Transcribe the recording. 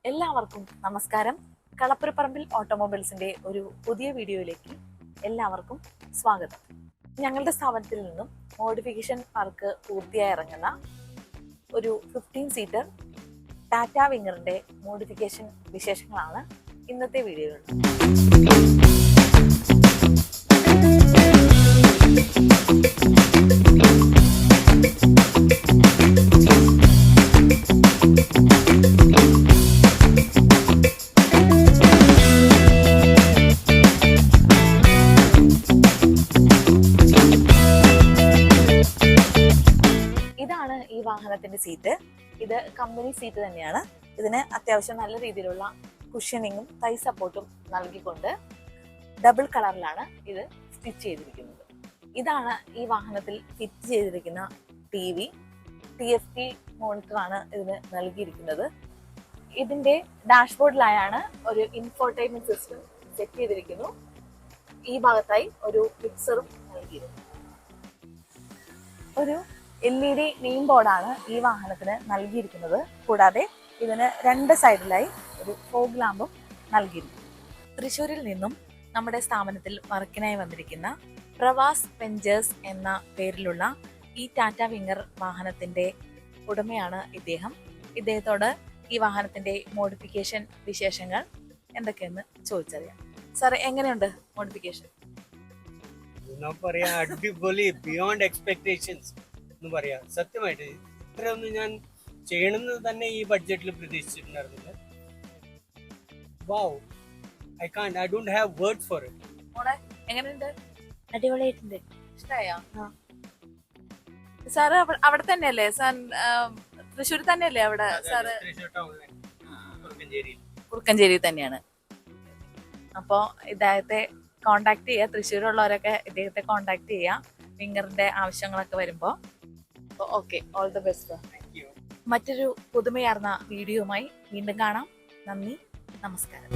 എല്ലാവർക്കും നമസ്കാരം. കളപ്പുരപ്പറമ്പിൽ ഓട്ടോമൊബൈൽസിന്റെ ഒരു പുതിയ വീഡിയോയിലേക്ക് എല്ലാവർക്കും സ്വാഗതം. ഞങ്ങളുടെ സ്ഥാപനത്തിൽ നിന്നും മോഡിഫിക്കേഷൻ വർക്ക് പൂർത്തിയായി ഇറങ്ങുന്ന ഒരു 15 സീറ്റർ ടാറ്റ വിങ്ങറിന്റെ മോഡിഫിക്കേഷൻ വിശേഷങ്ങളാണ് ഇന്നത്തെ വീഡിയോയിൽ. ഇതാണ് ഈ വാഹനത്തിന്റെ സീറ്റ്. ഇത് കമ്പനി സീറ്റ് തന്നെയാണ്. ഇതിന് അത്യാവശ്യം നല്ല രീതിയിലുള്ള കുഷ്യനിങ്ങും തൈ സപ്പോർട്ടും നൽകിക്കൊണ്ട് ഡബിൾ കളറിലാണ് ഇത് സ്റ്റിച്ച് ചെയ്തിരിക്കുന്നത്. ഇതാണ് ഈ വാഹനത്തിൽ ഫിറ്റ് ചെയ്തിരിക്കുന്ന TV. TFT മോണിറ്ററാണ് ഇതിന് നൽകിയിരിക്കുന്നത്. ഇതിന്റെ ഡാഷ്ബോർഡിലായാണ് ഒരു ഇൻഫോർടൈൻമെന്റ് സിസ്റ്റം സെറ്റ് ചെയ്തിരിക്കുന്നു. ഈ ഭാഗത്തായി ഒരു മിക്സറും നൽകിയിരുന്നു. ഒരു LED നെയിം ബോർഡാണ് ഈ വാഹനത്തിന് നൽകിയിരിക്കുന്നത്. കൂടാതെ ഇതിന് 2 സൈഡിലായി ഒരു ഫോഗ് ലാമ്പും നൽകിയിരിക്കുന്നു. തൃശ്ശൂരിൽ നിന്നും നമ്മുടെ സ്ഥാപനത്തിൽ വർക്കിനായി വന്നിരിക്കുന്ന പ്രവാസ് വെഞ്ചേഴ്സ് എന്ന പേരിലുള്ള ഈ ടാറ്റ വിങ്ങർ വാഹനത്തിന്റെ ഉടമയാണ് ഇദ്ദേഹം. ഇദ്ദേഹത്തോട് ഈ വാഹനത്തിന്റെ മോഡിഫിക്കേഷൻ വിശേഷങ്ങൾ എന്തൊക്കെയെന്ന് ചോദിച്ചറിയാം. സാർ, എങ്ങനെയുണ്ട് മോഡിഫിക്കേഷൻ? അടിപൊളി, ബിയോണ്ട് എക്സ്പെക്ടേഷൻസ് എന്ന് പറയാം. സത്യമായിട്ട് ഇത്രയൊന്നും ഞാൻ ചെയ്യണമെന്ന് തന്നെ ഈ ബഡ്ജറ്റിൽ പ്രതീക്ഷിച്ചിട്ടുണ്ടായിരുന്നില്ല. വാവ്, I don't have words for it. എങ്ങനെയുണ്ട്? അടിപൊളിയായിട്ടുണ്ട്. ഇഷ്ടായോ? സാറ് അവിടെ തന്നെയല്ലേ? തൃശ്ശൂർ തന്നെയല്ലേ അവിടെ? സാറ് കുറുക്കഞ്ചേരി തന്നെയാണ്. അപ്പോ ഇദ്ദേഹത്തെ കോണ്ടാക്ട് ചെയ്യുക. തൃശ്ശൂരുള്ളവരൊക്കെ ഇദ്ദേഹത്തെ കോണ്ടാക്ട് ചെയ്യുക വിങ്ങറിന്റെ ആവശ്യങ്ങളൊക്കെ വരുമ്പോ. Okay, all the best. മറ്റൊരു പുതുമയാർന്ന വീഡിയോയുമായി വീണ്ടും കാണാം. നന്ദി, നമസ്കാരം.